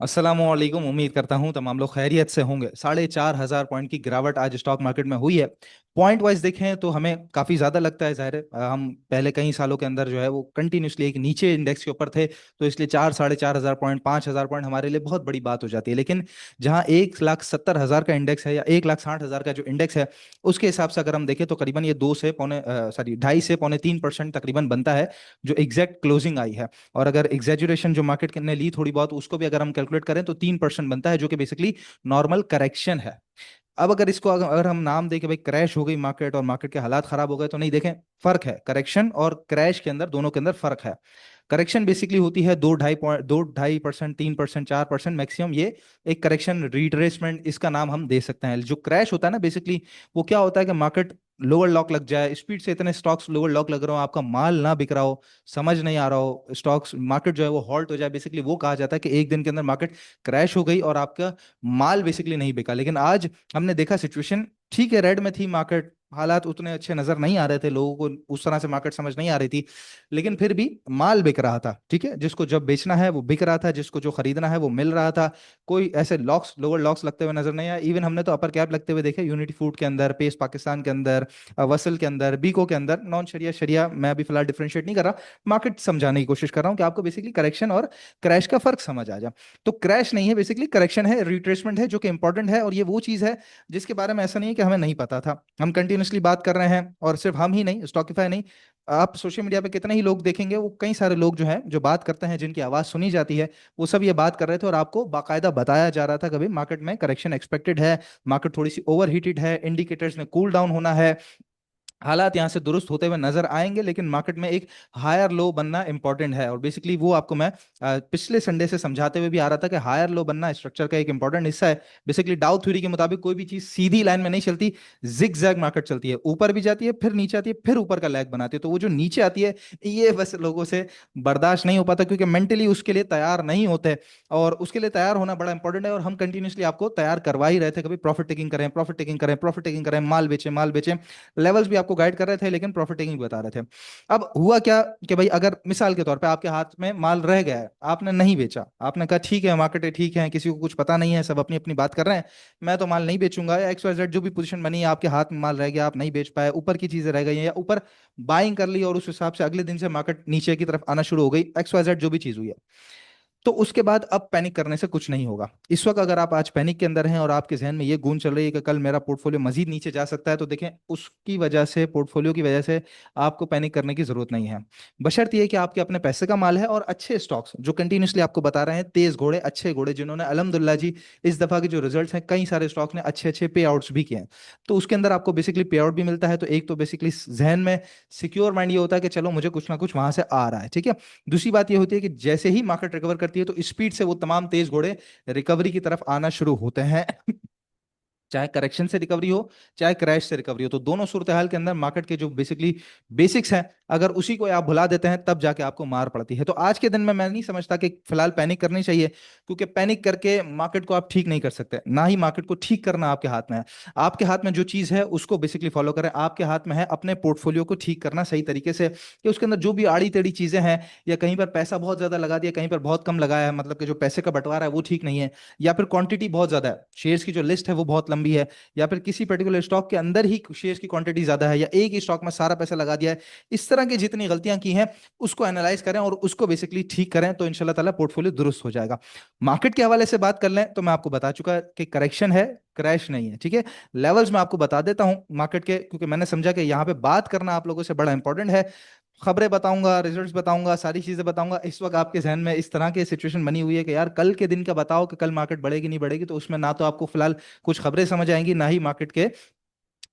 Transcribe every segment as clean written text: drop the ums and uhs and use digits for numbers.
अस्सलामुअलैकुम। उम्मीद करता हूं तमाम लोग खैरियत से होंगे। 4,500 पॉइंट की गिरावट आज स्टॉक मार्केट में हुई है। पॉइंट वाइज देखें तो हमें काफ़ी ज़्यादा लगता है, जाहिर है हम पहले कई सालों के अंदर जो है वो कंटिन्यूसली एक नीचे इंडेक्स के ऊपर थे, तो इसलिए 4,500 पॉइंट 5,000 पॉइंट हमारे लिए बहुत बड़ी बात हो जाती है। लेकिन जहां 1,70,000 का इंडेक्स है या 1,60,000 का जो इंडेक्स है, उसके हिसाब से अगर हम देखें तो करीबन ये 2 से 2.5 से 3% तकरीबन बनता है, जो एग्जैक्ट क्लोजिंग आई है। और अगर एग्जेजुरेशन जो मार्केट ने ली थोड़ी बहुत, उसको भी अगर हम कैलकुलेट करें तो 3% बनता है, जो कि बेसिकली नॉर्मल करेक्शन है। अब अगर इसको अगर हम नाम दें कि भाई क्रैश हो गई मार्केट और मार्केट के हालात खराब हो गए, तो नहीं, देखें, फर्क है करेक्शन और क्रैश के अंदर, दोनों के अंदर फर्क है। करेक्शन बेसिकली होती है 2-2.5%, 3%, 4% मैक्सिमम, ये एक करेक्शन रिट्रेसमेंट इसका नाम हम दे सकते हैं। जो क्रैश होता है ना, बेसिकली वो क्या होता है कि मार्केट लोअर लॉक लग जाए, स्पीड से इतने स्टॉक्स लोअर लॉक लग रहा हो, आपका माल ना बिक रहा हो, समझ नहीं आ रहा हो, स्टॉक्स मार्केट जो है वो हॉल्ट हो जाए, बेसिकली वो कहा जाता है कि एक दिन के अंदर मार्केट क्रैश हो गई और आपका माल बेसिकली नहीं बिका। लेकिन आज हमने देखा सिचुएशन ठीक है, रेड में थी मार्केट, हालात उतने अच्छे नजर नहीं आ रहे थे, लोगों को उस तरह से मार्केट समझ नहीं आ रही थी, लेकिन फिर भी माल बिक रहा था। ठीक है, जिसको जब बेचना है वो बिक रहा था, जिसको जो खरीदना है वो मिल रहा था। कोई ऐसे लॉक्स लोअर लॉक्स लगते हुए नजर नहीं आया। इवन हमने तो अपर कैप लगते हुए देखे, यूनिटी फूड के अंदर, पेस पाकिस्तान के अंदर, वसल के अंदर, बीको के अंदर, नॉन शरिया शरिया मैं अभी फिलहाल डिफरेंशिएट नहीं कर रहा, मार्केट समझाने की कोशिश कर रहा हूँ कि आपको बेसिकली करेक्शन और क्रैश का फर्क समझ आ जाए। तो क्रैश नहीं है, बेसिकली करेक्शन है, रिट्रेसमेंट है, जो कि इंपॉर्टेंट है। और ये वो चीज है जिसके बारे में ऐसा नहीं है कि हमें नहीं पता था, हम कंटिन्यूसली बात कर रहे हैं। और सिर्फ हम ही नहीं, स्टॉकिफाई नहीं, आप सोशल मीडिया पे कितने ही लोग देखेंगे, वो कई सारे लोग जो हैं जो बात करते हैं, जिनकी आवाज़ सुनी जाती है, वो सब ये बात कर रहे थे और आपको बाकायदा बताया जा रहा था कि भाई मार्केट में करेक्शन एक्सपेक्टेड है, मार्केट थोड़ी सी ओवर हीटेड है, इंडिकेटर्स में कूल डाउन होना है, हालात यहाँ से दुरुस्त होते हुए नजर आएंगे, लेकिन मार्केट में एक हायर लो बनना इंपॉर्टेंट है। और बेसिकली वो आपको मैं पिछले संडे से समझाते हुए भी आ रहा था कि हायर लो बनना स्ट्रक्चर का एक इंपॉर्टेंट हिस्सा है। बेसिकली डाउ थ्योरी के मुताबिक कोई भी चीज सीधी लाइन में नहीं चलती, जिग जैग मार्केट चलती है, ऊपर भी जाती है, फिर नीचे आती है, फिर ऊपर का लैग बनाती है। तो वो जो नीचे आती है, ये बस लोगों से बर्दाश्त नहीं हो पाता, क्योंकि मेंटली उसके लिए तैयार नहीं होते। और उसके लिए तैयार होना बड़ा इंपॉर्टेंट है, और हम कंटिन्यूसली आपको तैयार करवा ही रहे थे, कभी प्रॉफिट टेकिंग करें, प्रॉफिट टेकिंग करें, प्रॉफिट टेकिंग करें, माल बेचें, माल बेचें, लेवल्स भी आपको गाइड कर रहे थे, लेकिन प्रॉफिट टेकिंग बता रहे थे। अब हुआ क्या कि भाई अगर मिसाल के तौर पे आपके हाथ में माल रह गया है, आपने नहीं बेचा, आपने कहा ठीक है मार्केट है, ठीक है, किसी को कुछ पता नहीं है, सब अपनी अपनी बात कर रहे हैं, मैं तो माल नहीं बेचूंगा, या एक्स वाई जेड जो भी पोजीशन बनी है, आपके हाथ में माल रह गया, आप नहीं बेच पाए, ऊपर की चीजें रह गई हैं, या ऊपर बाइंग कर ली और उस हिसाब से अगले दिन से मार्केट नीचे की तरफ आना शुरू हो गई, एक्स वाई जेड जो भी चीज हुई है, तो उसके बाद अब पैनिक करने से कुछ नहीं होगा। इस वक्त अगर आप आज पैनिक के अंदर हैं और आपके जहन में ये गूंज चल रही है कि कल मेरा पोर्टफोलियो मजीद नीचे जा सकता है, तो देखें, उसकी वजह से, पोर्टफोलियो की वजह से आपको पैनिक करने की जरूरत नहीं है। बशर्ते ये कि आपके अपने पैसे का माल है और अच्छे स्टॉक्स जो कंटिन्यूसली आपको बता रहे हैं, तेज घोड़े, अच्छे घोड़े, जिन्होंने अल्हम्दुलिल्लाह जी इस दफा के जो रिजल्ट्स हैं, कई सारे स्टॉक्स ने अच्छे अच्छे पे आउट्स भी किए हैं, तो उसके अंदर आपको बेसिकली पे आउट भी मिलता है। तो एक तो बेसिकली जहन में सिक्योर माइंड ये होता है कि चलो मुझे कुछ ना कुछ वहां से आ रहा है। ठीक है, दूसरी बात ये होती है कि जैसे ही मार्केट रिकवर करती है, तो स्पीड से वो तमाम तेज घोड़े रिकवरी की तरफ आना शुरू होते हैं। चाहे करेक्शन से रिकवरी हो, चाहे क्रैश से रिकवरी हो, तो दोनों सूरत हाल के अंदर मार्केट के जो बेसिकली बेसिक्स हैं, अगर उसी को आप भुला देते हैं, तब जाके आपको मार पड़ती है। तो आज के दिन में मैं नहीं समझता कि फिलहाल पैनिक करनी चाहिए, क्योंकि पैनिक करके मार्केट को आप ठीक नहीं कर सकते, ना ही मार्केट को ठीक करना आपके हाथ में है। आपके हाथ में जो चीज है उसको बेसिकली फॉलो करें, आपके हाथ में है अपने पोर्टफोलियो को ठीक करना सही तरीके से, कि उसके अंदर जो भी आड़ी टेढ़ी चीजें हैं, या कहीं पर पैसा बहुत ज्यादा लगा दिया, कहीं पर बहुत कम लगाया है, मतलब कि जो पैसे का बंटवारा है वो ठीक नहीं है, या फिर क्वांटिटी बहुत ज्यादा है, शेयर्स की जो लिस्ट है वो बहुत लंबी है, या फिर किसी पर्टिकुलर स्टॉक के अंदर ही शेयर्स की क्वांटिटी ज्यादा है, या एक ही स्टॉक में सारा पैसा लगा दिया है, इस तरह की जितनी गलतियां की हैं उसको एनालाइज करें और उसको बेसिकली ठीक करें, तो इंशाल्लाह ताला पोर्टफोलियो दुरुस्त हो जाएगा। मार्केट के हवाले से बात कर लें तो मैं आपको बता चुका कि करेक्शन है, क्रैश नहीं है। ठीक है, लेवल्स मैं आपको बता देता हूं मार्केट के, क्योंकि मैंने समझा कि यहाँ पे बात करना आप लोगों से बड़ा इंपॉर्टेंट है। खबरें बताऊंगा, रिजल्ट्स बताऊंगा, सारी चीजें बताऊंगा। इस वक्त आपके जहन में इस तरह की सिचुएशन बनी हुई है कि यार कल के दिन का बताओ कि कल मार्केट बढ़ेगी नहीं बढ़ेगी, तो उसमें ना तो आपको फिलहाल कुछ खबरें समझ आएंगी, ना ही मार्केट के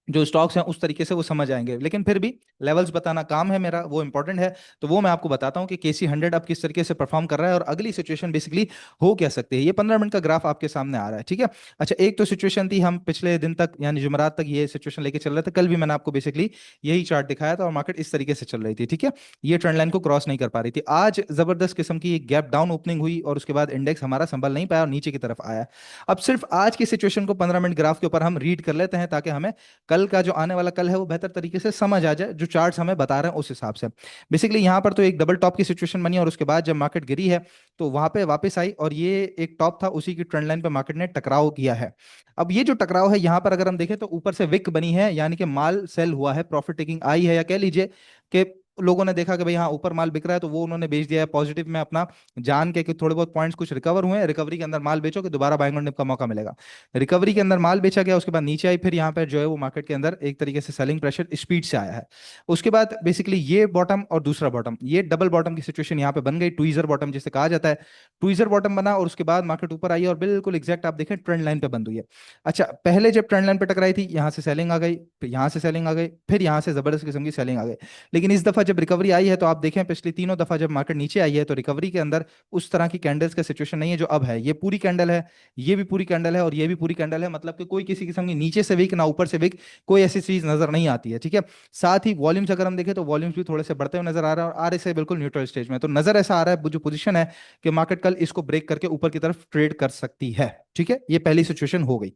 जो स्टॉक्स हैं उस तरीके से वो समझ आएंगे, लेकिन फिर भी लेवल्स बताना काम है मेरा, वो इंपॉर्टेंट है। तो वो मैं आपको बताता हूँ कि KC 100 अब किस तरीके से परफॉर्म कर रहा है और अगली सिचुएशन बेसिकली हो क्या सकती है। ये 15 मिनट का ग्राफ आपके सामने आ रहा है। ठीक है, अच्छा, एक तो सिचुएशन थी, हम पिछले दिन तक यानी जुमेरात तक ये सिचुएशन लेके चल रहे थे, कल भी मैंने आपको बेसिकली यही चार्ट दिखाया था और मार्केट इस तरीके से चल रही थी। ठीक है, ये ट्रेंड लाइन को क्रॉस नहीं कर पा रही थी। आज जबरदस्त किस्म की एक गैप डाउन ओपनिंग हुई और उसके बाद इंडेक्स हमारा संभल नहीं पाया और नीचे की तरफ आया। अब सिर्फ आज की सिचुएशन को 15 मिनट ग्राफ के ऊपर हम रीड कर लेते हैं, ताकि हमें कल का जो आने वाला कल है वो बेहतर तरीके से समझ आ जाए, जो चार्ट्स हमें बता रहे हैं उस हिसाब से। बेसिकली यहाँ पर तो एक डबल टॉप की सिचुएशन बनी और उसके बाद जब मार्केट गिरी है तो वहां पे वापस आई और ये एक टॉप था, उसी की ट्रेंड लाइन पे मार्केट ने टकराव किया है। अब ये जो टकराव है यहाँ पर अगर हम देखें तो ऊपर से विक बनी है, यानी कि माल सेल हुआ है, प्रॉफिट टेकिंग आई है, या कह लीजिए कि लोगों ने देखा कि भाई हाँ ऊपर माल बिक रहा है तो वो उन्होंने बेच दिया है पॉजिटिव में अपना, जान के कि थोड़े बहुत पॉइंट्स कुछ रिकवर हुए हैं, रिकवरी के अंदर माल बेचो कि दोबारा बाइंग ऑन डिप का मौका मिलेगा। रिकवरी के अंदर माल बेचा गया, उसके बाद नीचे आई, फिर यहाँ पर जो है वो मार्केट के अंदर एक तरीके से सेलिंग प्रेशर स्पीड से आया है। उसके बाद बेसिकली ये बॉटम और दूसरा बॉटम, ये डबल बॉटम की सिचुएशन यहाँ पे बन गई, ट्वीजर बॉटम जिसे कहा जाता है। ट्वीजर बॉटम बना और उसके बाद मार्केट ऊपर आई और बिल्कुल एग्जैक्ट आप देखें ट्रेंड लाइन पे बंद हुई है। अच्छा, पहले जब ट्रेंड लाइन पे टकराई थी यहाँ से सेलिंग आ गई, फिर यहाँ से सेलिंग आ गई, फिर यहाँ से जबरदस्त किस्म की सेलिंग आ गई। लेकिन इस दफा जब रिकवरी आई है तो आप देखें पिछली तीनों दफा जब मार्केट नीचे आई है तो रिकवरी के अंदर उस तरह की कैंडल्स का सिचुएशन नहीं है जो अब है। ये पूरी कैंडल है, ये भी पूरी कैंडल है और ये भी पूरी कैंडल है, मतलब कि कोई किसी किस्म की नीचे से वीक ना ऊपर से वीक कोई ऐसी चीज नजर नहीं आती है। ठीक है, साथ ही वॉल्यूम्स अगर हम देखें तो वॉल्यूम्स भी थोड़े से बढ़ते हुए नजर आ रहा है और आर एस आई बिल्कुल न्यूट्रल स्टेज में, तो नजर ऐसा आ रहा है जो पोजीशन है कि मार्केट कल इसको ब्रेक करके ऊपर की तरफ ट्रेड कर सकती है। ठीक है, ये पहली सिचुएशन हो गई।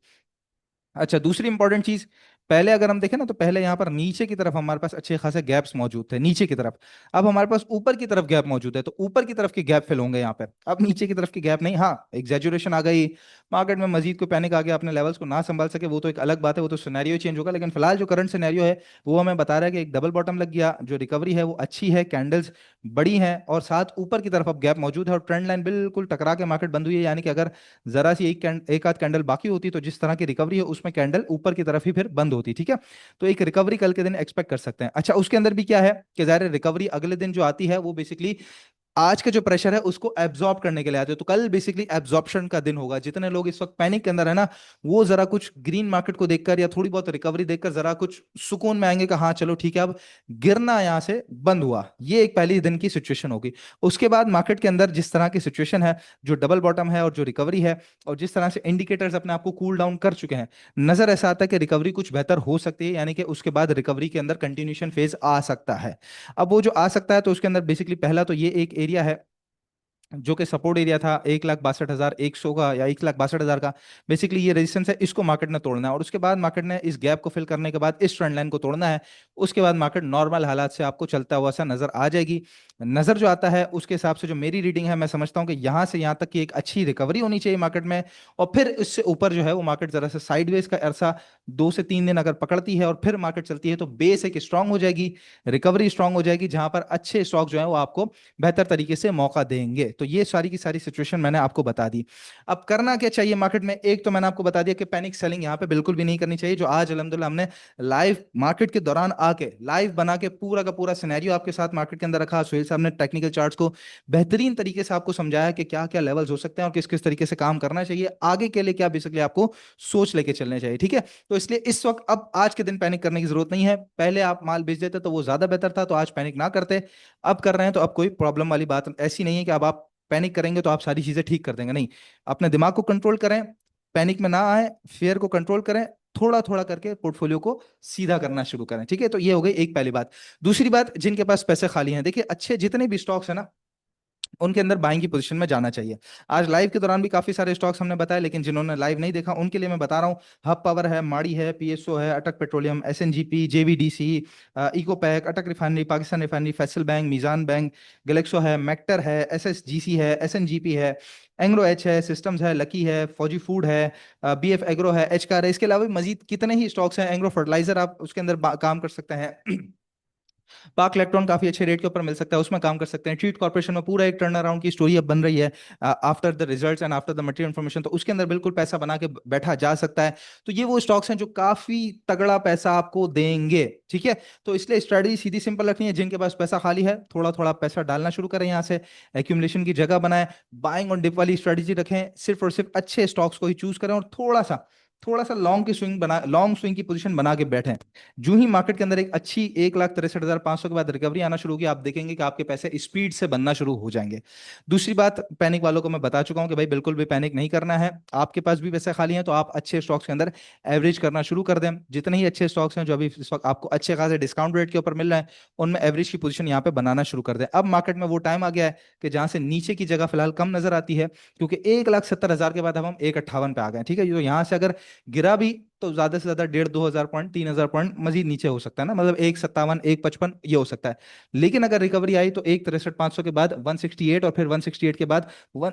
अच्छा, दूसरी इंपॉर्टेंट चीज, पहले अगर हम देखें ना तो पहले यहां पर नीचे की तरफ हमारे पास अच्छे खासे गैप्स मौजूद थे नीचे की तरफ। अब हमारे पास ऊपर की तरफ गैप मौजूद है, तो ऊपर की तरफ के गैप फिल होंगे यहाँ पर, अब नीचे की तरफ की गैप नहीं। हाँ, एग्जैजुरेशन आ गई, मार्केट में मजीद को पैनिक आ गया, अपने लेवल्स को ना संभाल सके, वो तो एक अलग बात है, वो तो सिनेरियो चेंज होगा। लेकिन फिलहाल जो करंट सिनेरियो है वो हमें बता रहा है कि एक डबल बॉटम लग गया, जो रिकवरी है वो अच्छी है, कैंडल्स बड़ी हैं और साथ ऊपर की तरफ अब गैप मौजूद है और ट्रेंड लाइन बिल्कुल टकरा के मार्केट बंद हुई है। यानी कि अगर जरा सी एक आध कैंडल बाकी होती तो जिस तरह की रिकवरी है उसमें कैंडल ऊपर की तरफ ही फिर बंद होती। ठीक है, तो एक रिकवरी कल के दिन एक्सपेक्ट कर सकते हैं। अच्छा, उसके अंदर भी क्या है कि जाहिर रिकवरी अगले दिन जो आती है वो बेसिकली आज का जो प्रेशर है उसको एब्जॉर्ब करने के लिए आते हो, तो कल बेसिकली एब्जॉर्प्शन का दिन होगा। जितने लोग इस वक्त पैनिक के अंदर है ना, वो जरा कुछ ग्रीन मार्केट को देखकर या थोड़ी बहुत रिकवरी देखकर जरा कुछ सुकून में आएंगे कि हाँ चलो ठीक है अब गिरना यहाँ से बंद हुआ। ये एक पहली दिन की सिचुएशन होगी। उसके बाद मार्केट के अंदर जिस तरह की सिचुएशन है, जो डबल बॉटम है और जो रिकवरी है, और जिस तरह से इंडिकेटर्स अपने आप को कूल डाउन कर चुके हैं, नजर ऐसा आता है कि रिकवरी कुछ बेहतर हो सकती है, यानी कि उसके बाद रिकवरी के अंदर कंटिन्यूशन फेज आ सकता है। अब वो जो आ सकता है तो उसके अंदर बेसिकली पहला तो ये एक एरिया है जो कि सपोर्ट एरिया था 1,62,100 का या 1,62,000 का। बेसिकली ये रेजिस्टेंस है, इसको मार्केट ने तोड़ना है और उसके बाद मार्केट ने इस गैप को फिल करने के बाद इस ट्रेंड लाइन को तोड़ना है। उसके बाद मार्केट नॉर्मल हालात से आपको चलता हुआ सा नजर आ जाएगी। नजर जो आता है उसके हिसाब से जो मेरी रीडिंग है, मैं समझता हूँ कि यहाँ से यहाँ तक की एक अच्छी रिकवरी होनी चाहिए मार्केट में, और फिर इससे ऊपर जो है वो मार्केट जरा सा साइडवेज का अरसा 2 से 3 दिन अगर पकड़ती है और फिर मार्केट चलती है तो बेस एक स्ट्रांग हो जाएगी, रिकवरी स्ट्रांग हो जाएगी, जहां पर अच्छे स्टॉक जो है वो आपको बेहतर तरीके से मौका देंगे। तो ये सारी की सारी सिचुएशन मैंने आपको बता दी। अब करना क्या चाहिए मार्केट में, एक तो मैंने आपको बता दिया कि पैनिक सेलिंग यहाँ पे बिल्कुल भी नहीं करनी चाहिए, जो आज अल्हम्दुलिल्लाह हमने लाइव मार्केट के दौरान आके लाइव बना के पूरा का पूरा सिनेरियो आपके साथ मार्केट के अंदर रखा। सुहेल साहब ने टेक्निकल चार्ट्स को बेहतरीन तरीके से आपको समझाया कि क्या क्या लेवल्स हो सकते हैं और किस किस तरीके से काम करना चाहिए, आगे के लिए क्या बेसिकली आपको सोच लेके चलने चाहिए। ठीक है, तो इसलिए इस वक्त अब आज के दिन पैनिक करने की जरूरत नहीं है। पहले आप माल बेच देते तो वो ज्यादा बेहतर था, तो आज पैनिक ना करते। अब कर रहे हैं तो अब कोई प्रॉब्लम वाली बात ऐसी नहीं है कि अब आप पैनिक करेंगे तो आप सारी चीजें ठीक कर देंगे, नहीं। अपने दिमाग को कंट्रोल करें, पैनिक में ना आए, फेयर को कंट्रोल करें, थोड़ा थोड़ा करके पोर्टफोलियो को सीधा करना शुरू करें। ठीक है, तो ये हो गई एक पहली बात। दूसरी बात, जिनके पास पैसे खाली हैं, देखिए अच्छे जितने भी स्टॉक्स हैं ना उनके अंदर बाइंग की पोजीशन में जाना चाहिए। आज लाइव के दौरान भी काफी सारे स्टॉक्स हमने बताए, लेकिन जिन्होंने लाइव नहीं देखा उनके लिए मैं बता रहा हूँ, हब पावर है, माड़ी है, पीएसओ है, अटक petroleum, एसएनजीपी, JVDC, Ecopack, Attock refinery, Pakistan refinery, Faysal bank, Meezan bank, Glaxo है, मेक्टर है, एसएसजीसी है, एसएनजीपी है, एंग्रो एच है, सिस्टम्स है, लकी है, फौजी फूड है, बीएफ एग्रो है, एच कार है। इसके अलावा भी मजीद कितने ही स्टॉक्स हैं, एंग्रो फर्टिलाइजर आप उसके अंदर काम कर सकते हैं। पाक इलेक्ट्रॉन काफी अच्छे रेट के ऊपर मिल सकता है, उसमें काम कर सकते हैं। ट्रीट कॉर्पोरेशन में पूरा एक टर्न अराउंड की स्टोरी अब बन रही है after the results and after the material information, तो उसके अंदर बिल्कुल पैसा बना के बैठा जा सकता है। तो ये वो स्टॉक्स हैं जो काफी तगड़ा पैसा आपको देंगे। ठीक है, तो इसलिए स्ट्रेटजी सीधी सिंपल रखनी है, जिनके पास पैसा खाली है थोड़ा थोड़ा पैसा डालना शुरू करें, यहाँ से एक्यूमुलेशन की जगह बनाएं, बाइंग और डिप वाली स्ट्रेटजी रखें, सिर्फ और सिर्फ अच्छे स्टॉक्स को ही चूज करें और थोड़ा सा लॉन्ग की स्विंग बना, लॉन्ग स्विंग की पोजीशन बना के बैठें। जो ही मार्केट के अंदर एक अच्छी 1,63,500 के बाद रिकवरी आना शुरू होगी, आप देखेंगे कि आपके पैसे स्पीड से बनना शुरू हो जाएंगे। दूसरी बात, पैनिक वालों को मैं बता चुका हूं कि भाई बिल्कुल भी पैनिक नहीं करना है। आपके पास भी पैसे खाली हैं तो आप अच्छे स्टॉक्स के अंदर एवरेज करना शुरू कर दें। जितने ही अच्छे स्टॉक्स हैं जो अभी इस वक्त आपको अच्छे खासे डिस्काउंट रेट के ऊपर मिल रहे हैं, उनमें एवरेज की पोजीशन यहाँ पे बनाना शुरू कर दें। अब मार्केट में वो टाइम आ गया है कि जहां से नीचे की जगह फिलहाल कम नजर आती है, क्योंकि 1,70,000 के बाद अब हम 1,58 पे आ गए। ठीक है, तो यहाँ से अगर गिरा भी तो ज्यादा से ज्यादा 1.5-2 हजार पॉइंट, 3 हजार पॉइंट मजीद नीचे हो सकता है ना, मतलब 157, 155 ये हो सकता है। लेकिन अगर रिकवरी आई तो 163,500 के बाद 168, और फिर 168 के बाद वन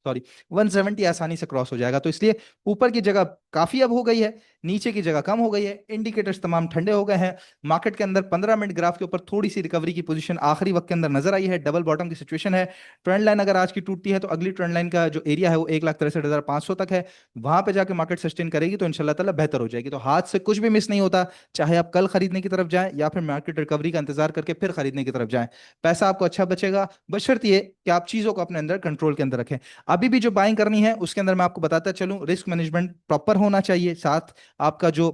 सॉरी 170 आसानी से क्रॉस हो जाएगा। तो इसलिए ऊपर की जगह काफी अब हो गई है, नीचे की जगह कम हो गई है, इंडिकेटर्स तमाम ठंडे हो गए हैं। मार्केट के अंदर 15 मिनट ग्राफ के ऊपर थोड़ी सी रिकवरी की पोजीशन आखिरी वक्त के अंदर नजर आई है, डबल बॉटम की सिचुएशन है। ट्रेंड लाइन अगर आज की टूटती है तो अगली ट्रेंड लाइन का जो एरिया है वो 1,63,500 तक है, वहां पे जाके मार्केट सस्टेन करेगी तो इंशाल्लाह ताला बेहतर हो जाएगी। तो हाथ से कुछ भी मिस नहीं होता, चाहे आप कल खरीदने की तरफ जाएं या फिर मार्केट रिकवरी का इंतजार करके फिर खरीदने की तरफ जाएं, पैसा आपको अच्छा बचेगा, बशर्ते ये कि आप चीजों को अपने अंदर कंट्रोल के अंदर रखें। अभी भी जो बाइंग करनी है उसके अंदर मैं आपको बताता चलूं, रिस्क मैनेजमेंट प्रॉपर होना चाहिए, साथ आपका जो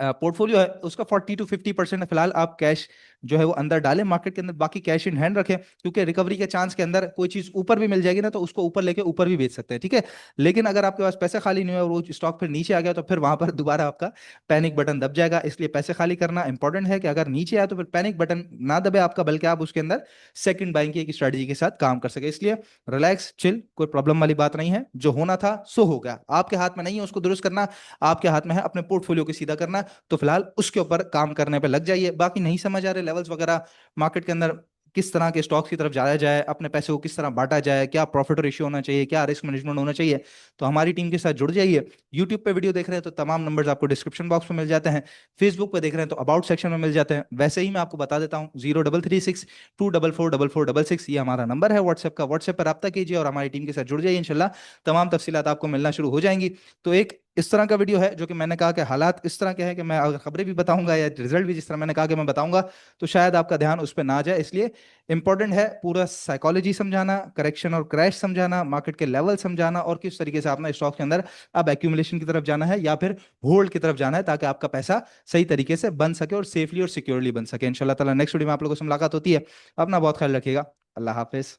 पोर्टफोलियो है उसका 40 to 50% फिलहाल आप कैश जो है वो अंदर डालें मार्केट के अंदर, बाकी कैश इन हैंड रखें, क्योंकि रिकवरी के चांस के अंदर कोई चीज ऊपर भी मिल जाएगी ना तो उसको ऊपर लेके ऊपर भी बेच सकते हैं, ठीक है। लेकिन अगर आपके पास पैसे खाली नहीं हुए और वो स्टॉक फिर नीचे आ गया तो फिर वहां पर दोबारा आपका पैनिक बटन दब जाएगा। इसलिए पैसे खाली करना इंपॉर्टेंट है कि अगर नीचे आया तो फिर पैनिक बटन ना दबे आपका, बल्कि आप उसके अंदर सेकंड बाइंग की एक स्ट्रेटजी के साथ काम कर सके। इसलिए रिलैक्स चिल, कोई प्रॉब्लम वाली बात नहीं है, जो होना था सो हो गया, आपके हाथ में नहीं है उसको दुरुस्त करना, आपके हाथ में है अपने पोर्टफोलियो को सीधा करना। तो फिलहाल उसके ऊपर काम करने पे लग जाइए। बाकी नहीं समझ आ रहे लेवल्स वगैरह मार्केट के अंदर, किस तरह के स्टॉक्स की तरफ जाया जाए, अपने पैसे को किस तरह बांटा जाए, क्या प्रॉफिट रेशियो होना चाहिए, क्या रिस्क मैनेजमेंट होना चाहिए, तो हमारी टीम के साथ जुड़ जाइए। यूट्यूब पे वीडियो देख रहे हैं तो तमाम नंबर्स आपको डिस्क्रिप्शन बॉक्स में मिल जाते हैं, फेसबुक पे देख रहे हैं तो अबाउट सेक्शन में मिल जाते हैं। वैसे ही मैं आपको बता देता हूँ, 0336 244 4466 ये हमारा नंबर है व्हाट्सएप का, व्हाट्सएप पर रब्ता कीजिए और हमारी टीम के साथ जुड़ जाइए, इंशाल्लाह तमाम तफसीलात आपको मिलना शुरू हो जाएंगी। तो एक इस तरह का वीडियो है जो कि मैंने कहा कि हालात इस तरह के हैं कि मैं अगर खबरें भी बताऊंगा या रिजल्ट भी जिस तरह मैंने कहा कि मैं बताऊंगा तो शायद आपका ध्यान उस पर ना जाए, इसलिए इंपॉर्टेंट है पूरा साइकोलॉजी समझाना, करेक्शन और क्रैश समझाना, मार्केट के लेवल समझाना, और किस तरीके से अपना स्टॉक के अंदर अब एक्यूमुलेशन की तरफ जाना है या फिर होल्ड की तरफ जाना है, ताकि आपका पैसा सही तरीके से बन सके और सेफली और सिक्योरली बन सके। इंशाल्लाह ताला नेक्स्ट वीडियो में आप लोगों से मुलाकात होती है। अपना बहुत ख्याल रखिएगा। अल्लाह हाफिज।